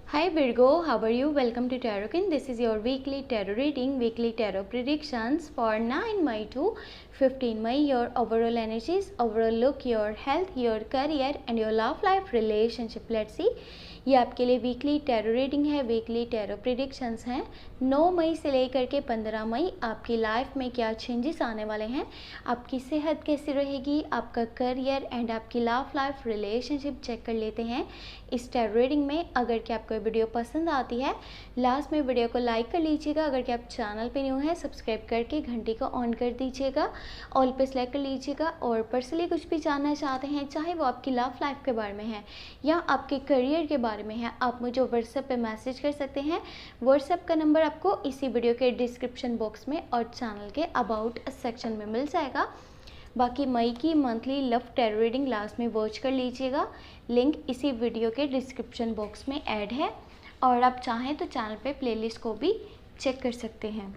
Hi Virgo, how are you? Welcome to Tarotkin. This is your weekly tarot reading, weekly tarot predictions for 9 May to 15 May. Your overall energies, overall look, your health, your career and your love life relationship. Let's see. ये आपके लिए weekly tarot reading है, weekly tarot predictions हैं। 9 मई से लेकर के 15 मई आपकी life में क्या चेंजेस आने वाले हैं, आपकी सेहत कैसी रहेगी, आपका करियर एंड आपकी लव लाइफ रिलेशनशिप चेक कर लेते हैं इस टैरो रीडिंग में। अगर कि आपको वीडियो पसंद आती है लास्ट में वीडियो को लाइक कर लीजिएगा। अगर कि आप चैनल पे न्यू है सब्सक्राइब करके घंटी को ऑन कर दीजिएगा, ऑल पे सेलेक्ट कर लीजिएगा। और पर्सनली कुछ भी जानना चाहते हैं, चाहे वो आपकी लव लाइफ के बारे में है या आपके करियर के बारे में है, आप मुझे व्हाट्सएप पे मैसेज कर सकते हैं। व्हाट्सएप का नंबर आपको इसी वीडियो के डिस्क्रिप्शन बॉक्स में और चैनल के अबाउट सेक्शन में मिल जाएगा। बाकी मई की monthly love tarot reading last में वॉच कर लीजिएगा, लिंक इसी वीडियो के डिस्क्रिप्शन बॉक्स में ऐड है। और आप चाहें तो चैनल पे प्लेलिस्ट को भी चेक कर सकते हैं।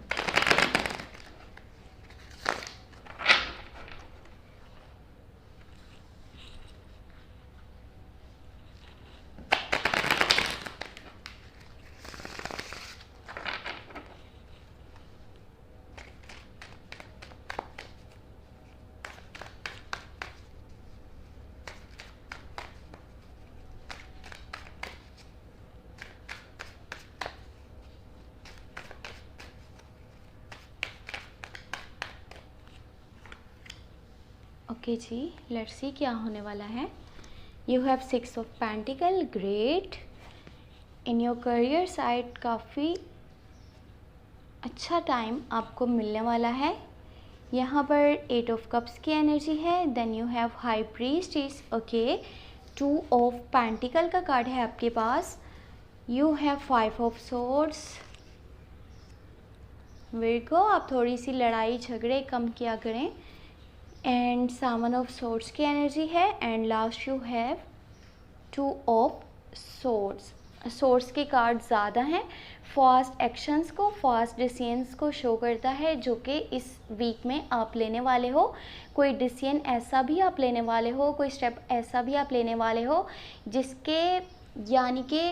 ओके जी, लेट्स सी क्या होने वाला है। You have 6 of pentacle, great. In your career side काफ़ी अच्छा टाइम आपको मिलने वाला है। यहाँ पर 8 ऑफ कप्स की एनर्जी है। Then you have high priestess, okay. 2 of pentacle का कार्ड है आपके पास। You have 5 of swords. Virgo, आप थोड़ी सी लड़ाई झगड़े कम किया करें। एंड 7 ऑफ सोर्ड्स की एनर्जी है। And last you have 2 of swords. Swords के कार्ड ज़्यादा हैं, फास्ट एक्शंस को, फास्ट डिसीजंस को शो करता है जो कि इस वीक में आप लेने वाले हो। कोई डिसीजन ऐसा भी आप लेने वाले हो, कोई स्टेप ऐसा भी आप लेने वाले हो जिसके यानी कि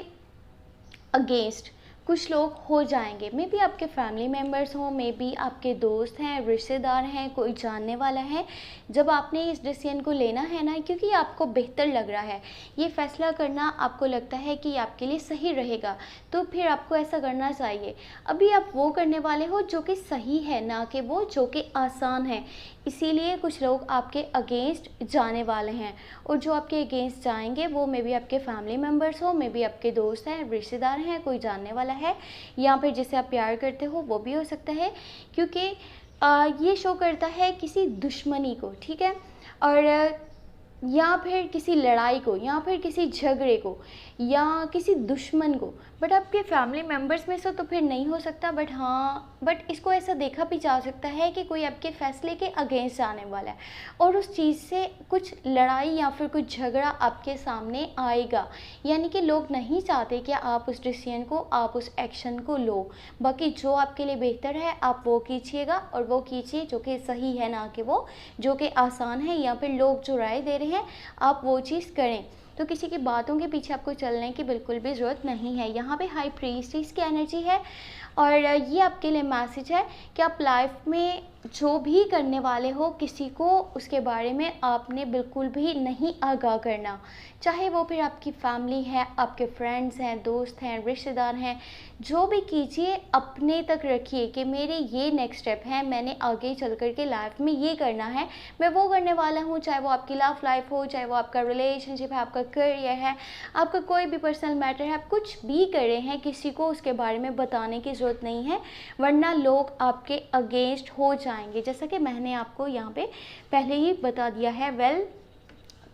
अगेंस्ट कुछ लोग हो जाएंगे। मे बी आपके फैमिली मेम्बर्स हों, मे बी आपके दोस्त हैं, रिश्तेदार हैं, कोई जानने वाला है। जब आपने इस डिसीजन को लेना है ना, क्योंकि आपको बेहतर लग रहा है, ये फैसला करना आपको लगता है कि आपके लिए सही रहेगा, तो फिर आपको ऐसा करना चाहिए। अभी आप वो करने वाले हो जो कि सही है, ना कि वो जो कि आसान है। इसीलिए कुछ लोग आपके अगेंस्ट जाने वाले हैं, और जो आपके अगेंस्ट जाएंगे वो मे बी आपके फैमिली मेम्बर्स हो, मे बी आपके दोस्त हैं, रिश्तेदार हैं, कोई जानने वाला है, या फिर जिसे आप प्यार करते हो वो भी हो सकता है। क्योंकि ये शो करता है किसी दुश्मनी को, ठीक है, और या फिर किसी लड़ाई को, या फिर किसी झगड़े को, या किसी दुश्मन को। बट आपके फैमिली मेम्बर्स में से तो फिर नहीं हो सकता। बट हाँ, बट इसको ऐसा देखा भी जा सकता है कि कोई आपके फैसले के अगेंस्ट आने वाला है और उस चीज़ से कुछ लड़ाई या फिर कुछ झगड़ा आपके सामने आएगा। यानी कि लोग नहीं चाहते कि आप उस डिसीजन को, आप उस एक्शन को लो। बाकी जो आपके लिए बेहतर है आप वो कीजिएगा, और वो कीजिए जो कि सही है, ना कि वो जो कि आसान है, या फिर लोग जो राय दे रहे हैं आप वो चीज़ करें। तो किसी की बातों के पीछे आपको चलने की बिल्कुल भी ज़रूरत नहीं है। यहाँ पे हाई प्रीस्टेस की एनर्जी है, और ये आपके लिए मैसेज है कि आप लाइफ में जो भी करने वाले हो, किसी को उसके बारे में आपने बिल्कुल भी नहीं आगाह करना। चाहे वो फिर आपकी फैमिली है, आपके फ्रेंड्स हैं, दोस्त हैं, रिश्तेदार हैं, जो भी कीजिए अपने तक रखिए कि मेरे ये नेक्स्ट स्टेप है, मैंने आगे चल कर के लाइफ में ये करना है, मैं वो करने वाला हूँ। चाहे वो आपकी लव लाइफ हो, चाहे वो आपका रिलेशनशिप है, आपका करियर है, आपका कोई भी पर्सनल मैटर है, आप कुछ भी कर रहे हैं, किसी को उसके बारे में बताने की ज़रूरत नहीं है, वरना लोग आपके अगेंस्ट हो जाएंगे। जैसा कि मैंने आपको यहाँ पे पहले ही बता दिया है। Well,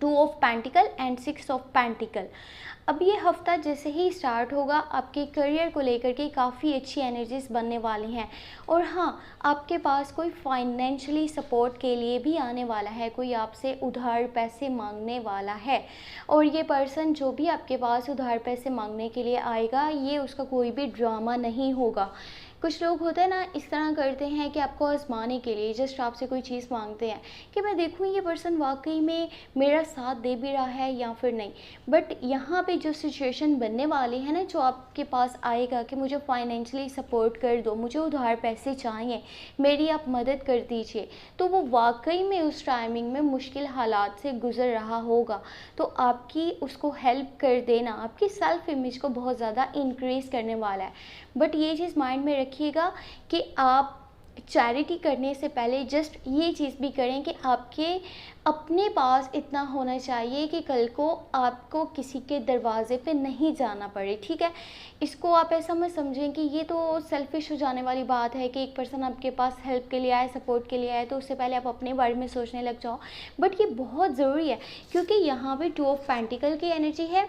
2 of pentacle and 6 of pentacle. अब ये हफ्ता जैसे ही स्टार्ट होगा आपके करियर को लेकर के काफ़ी अच्छी एनर्जीज बनने वाली हैं। और हाँ, आपके पास कोई फाइनेंशियली सपोर्ट के लिए भी आने वाला है, कोई आपसे उधार पैसे मांगने वाला है। और ये पर्सन जो भी आपके पास उधार पैसे मांगने के लिए आएगा, ये उसका कोई भी ड्रामा नहीं होगा। कुछ लोग होते हैं ना, इस तरह करते हैं कि आपको आजमाने के लिए जस्ट आपसे कोई चीज़ मांगते हैं कि मैं देखूँ ये पर्सन वाकई में मेरा साथ दे भी रहा है या फिर नहीं। बट यहाँ पे जो सिचुएशन बनने वाली है ना, जो आपके पास आएगा कि मुझे फाइनेंशियली सपोर्ट कर दो, मुझे उधार पैसे चाहिए, मेरी आप मदद कर दीजिए, तो वो वाकई में उस टाइमिंग में मुश्किल हालात से गुज़र रहा होगा। तो आपकी उसको हेल्प कर देना आपकी सेल्फ इमेज को बहुत ज़्यादा इंक्रीज़ करने वाला है। बट ये चीज़ माइंड में रखिएगा कि आप चैरिटी करने से पहले जस्ट ये चीज़ भी करें कि आपके अपने पास इतना होना चाहिए कि कल को आपको किसी के दरवाज़े पे नहीं जाना पड़े, ठीक है। इसको आप ऐसा मत समझें कि ये तो सेल्फिश हो जाने वाली बात है कि एक पर्सन आपके पास हेल्प के लिए आए, सपोर्ट के लिए आए, तो उससे पहले आप अपने बारे में सोचने लग जाओ। बट ये बहुत ज़रूरी है, क्योंकि यहाँ पे 2 ऑफ पेंटिकल की एनर्जी है।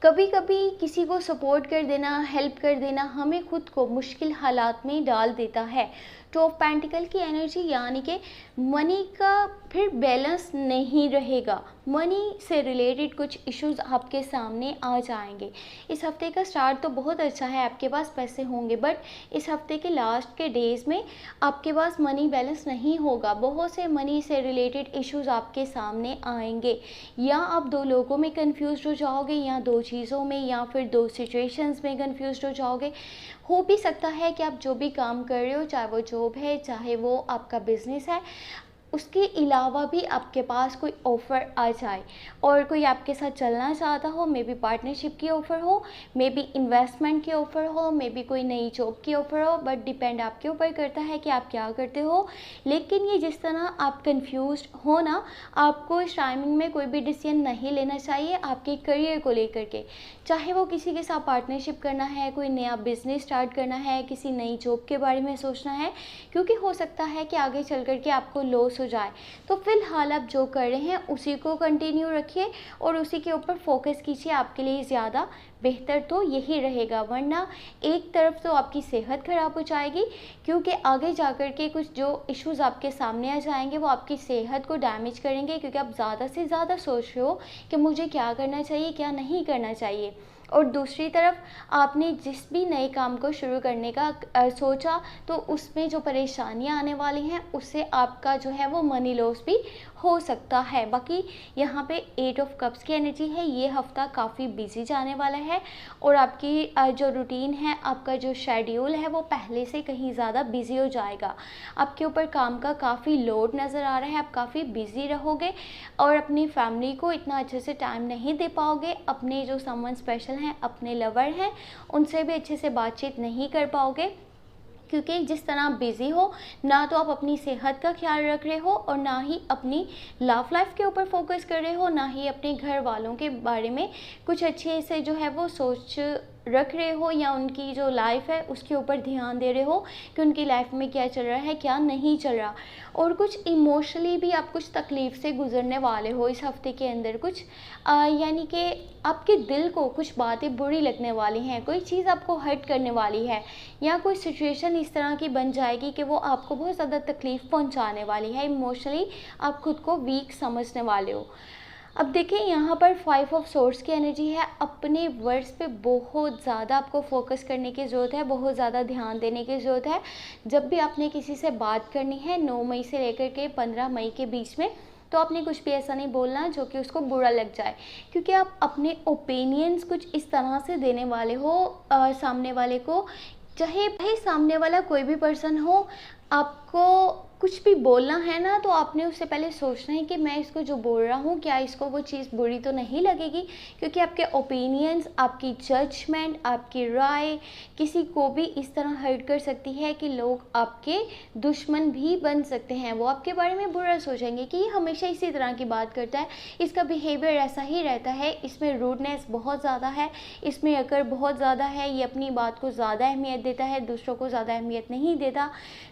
कभी कभी किसी को सपोर्ट कर देना, हेल्प कर देना हमें खुद को मुश्किल हालात में डाल देता है। 2 ऑफ पेंटिकल की एनर्जी यानी कि मनी का फिर बैलेंस नहीं रहेगा, मनी से रिलेटेड कुछ इश्यूज आपके सामने आ जाएंगे। इस हफ्ते का स्टार्ट तो बहुत अच्छा है, आपके पास पैसे होंगे, बट इस हफ्ते के लास्ट के डेज़ में आपके पास मनी बैलेंस नहीं होगा। बहुत से मनी से रिलेटेड इश्यूज आपके सामने आएंगे, या आप 2 लोगों में कंफ्यूज हो जाओगे, या 2 चीज़ों में, या फिर 2 सिचुएशंस में कंफ्यूज हो जाओगे। हो भी सकता है कि आप जो भी काम कर रहे हो, चाहे वो जॉब है, चाहे वो आपका बिजनेस है, उसके अलावा भी आपके पास कोई ऑफ़र आ जाए और कोई आपके साथ चलना चाहता हो। मे बी पार्टनरशिप की ऑफ़र हो, मे बी इन्वेस्टमेंट की ऑफ़र हो, मे बी कोई नई जॉब की ऑफ़र हो, बट डिपेंड आपके ऊपर करता है कि आप क्या करते हो। लेकिन ये जिस तरह आप कंफ्यूज्ड हो ना, आपको इस टाइमिंग में कोई भी डिसीजन नहीं लेना चाहिए आपके करियर को लेकर के। चाहे वो किसी के साथ पार्टनरशिप करना है, कोई नया बिजनेस स्टार्ट करना है, किसी नई जॉब के बारे में सोचना है, क्योंकि हो सकता है कि आगे चल कर के आपको लॉस हो जाए। तो फिलहाल आप जो कर रहे हैं उसी को कंटिन्यू रखिए और उसी के ऊपर फोकस कीजिए, आपके लिए ज़्यादा बेहतर तो यही रहेगा। वरना एक तरफ तो आपकी सेहत ख़राब हो जाएगी, क्योंकि आगे जाकर के कुछ जो इश्यूज़ आपके सामने आ जाएंगे वो आपकी सेहत को डैमेज करेंगे, क्योंकि आप ज़्यादा से ज़्यादा सोच रहे हो कि मुझे क्या करना चाहिए, क्या नहीं करना चाहिए। और दूसरी तरफ आपने जिस भी नए काम को शुरू करने का सोचा, तो उसमें जो परेशानियां आने वाली हैं उससे आपका जो है वो मनी लॉस भी हो सकता है। बाकी यहाँ पे 8 ऑफ कप्स की एनर्जी है, ये हफ्ता काफ़ी बिजी जाने वाला है और आपकी जो रूटीन है, आपका जो शेड्यूल है वो पहले से कहीं ज़्यादा बिजी हो जाएगा। आपके ऊपर काम का काफ़ी लोड नज़र आ रहा है, आप काफ़ी बिजी रहोगे और अपनी फैमिली को इतना अच्छे से टाइम नहीं दे पाओगे। अपने जो समवन स्पेशल हैं, अपने लवर हैं, उनसे भी अच्छे से बातचीत नहीं कर पाओगे, क्योंकि जिस तरह आप बिज़ी हो, ना तो आप अपनी सेहत का ख्याल रख रहे हो और ना ही अपनी लव लाइफ के ऊपर फोकस कर रहे हो, ना ही अपने घर वालों के बारे में कुछ अच्छे से जो है वो सोच रख रहे हो, या उनकी जो लाइफ है उसके ऊपर ध्यान दे रहे हो कि उनकी लाइफ में क्या चल रहा है, क्या नहीं चल रहा। और कुछ इमोशनली भी आप कुछ तकलीफ़ से गुजरने वाले हो इस हफ्ते के अंदर। कुछ यानी कि आपके दिल को कुछ बातें बुरी लगने वाली हैं, कोई चीज़ आपको हर्ट करने वाली है, या कोई सिचुएशन इस तरह की बन जाएगी कि वो आपको बहुत ज़्यादा तकलीफ़ पहुंचाने वाली है। इमोशनली आप खुद को वीक समझने वाले हो। अब देखिए यहाँ पर 5 ऑफ सोर्ड्स की एनर्जी है। अपने वर्ड्स पे बहुत ज़्यादा आपको फोकस करने की ज़रूरत है, बहुत ज़्यादा ध्यान देने की ज़रूरत है। जब भी आपने किसी से बात करनी है 9 मई से लेकर के 15 मई के बीच में, तो आपने कुछ भी ऐसा नहीं बोलना जो कि उसको बुरा लग जाए, क्योंकि आप अपने ओपिनियंस कुछ इस तरह से देने वाले हो सामने वाले को। चाहे भाई सामने वाला कोई भी पर्सन हो, आपको कुछ भी बोलना है ना, तो आपने उससे पहले सोचना है कि मैं इसको जो बोल रहा हूँ क्या इसको वो चीज़ बुरी तो नहीं लगेगी, क्योंकि आपके ओपिनियंस, आपकी जजमेंट, आपकी राय किसी को भी इस तरह हर्ट कर सकती है कि लोग आपके दुश्मन भी बन सकते हैं। वो आपके बारे में बुरा सोचेंगे कि ये हमेशा इसी तरह की बात करता है, इसका बिहेवियर ऐसा ही रहता है, इसमें रूडनेस बहुत ज़्यादा है, इसमें अकड़ बहुत ज़्यादा है, ये अपनी बात को ज़्यादा अहमियत देता है, दूसरों को ज़्यादा अहमियत नहीं देता।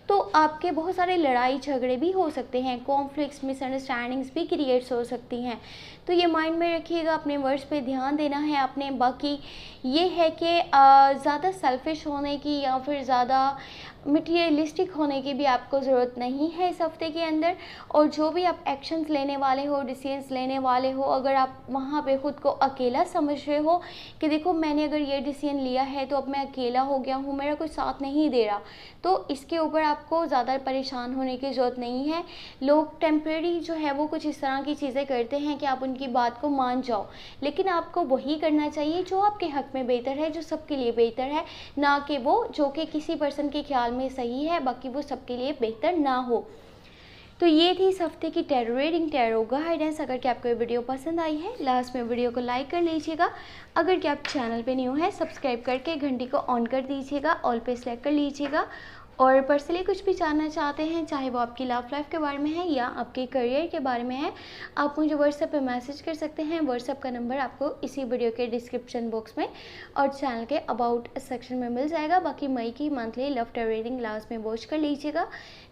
तो आपके बहुत सारे लड़ाई झगड़े भी हो सकते हैं, कॉन्फ्लिक्ट्स मिसअंडरस्टैंडिंग्स भी क्रिएट्स हो सकती हैं। तो ये माइंड में रखिएगा, अपने वर्ड्स पे ध्यान देना है अपने। बाकी ये है कि ज़्यादा सेल्फिश होने की या फिर ज़्यादा मटीरियलिस्टिक होने की भी आपको ज़रूरत नहीं है इस हफ्ते के अंदर। और जो भी आप एक्शंस लेने वाले हो, डिसीजंस लेने वाले हो, अगर आप वहाँ पे ख़ुद को अकेला समझ रहे हो कि देखो मैंने अगर ये डिसीजन लिया है तो अब मैं अकेला हो गया हूँ, मेरा कोई साथ नहीं दे रहा, तो इसके ऊपर आपको ज़्यादा परेशान होने की ज़रूरत नहीं है। लोग टेम्प्रेरी जो है वो कुछ इस तरह की चीज़ें करते हैं कि आप उनकी बात को मान जाओ, लेकिन आपको वही करना चाहिए जो आपके हक़ में बेहतर है, जो सबके लिए बेहतर है, ना कि वो जो कि किसी पर्सन के ख्याल में सही है बाकी वो सबके लिए बेहतर ना हो। तो ये थी इस हफ्ते की टैरो रीडिंग, टैरो गाइडेंस। अगर कि आपको ये वीडियो पसंद आई है, लास्ट में वीडियो को लाइक कर लीजिएगा। अगर कि आप चैनल पे न्यू है, सब्सक्राइब करके घंटी को ऑन कर दीजिएगा, ऑल पे सेलेक्ट कर लीजिएगा। और पर्सनली कुछ भी जानना चाहते हैं, चाहे वो आपकी लव लाइफ के बारे में है या आपके करियर के बारे में है, आप मुझे व्हाट्सएप पे मैसेज कर सकते हैं। व्हाट्सएप का नंबर आपको इसी वीडियो के डिस्क्रिप्शन बॉक्स में और चैनल के अबाउट सेक्शन में मिल जाएगा। बाकी मई की monthly love tarot reading last में वॉच कर लीजिएगा,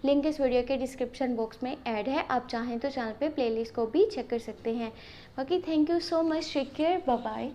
लिंक इस वीडियो के डिस्क्रिप्शन बॉक्स में ऐड है। आप चाहें तो चैनल पे प्लेलिस्ट को भी चेक कर सकते हैं। बाकी thank you so much, take care, bye bye.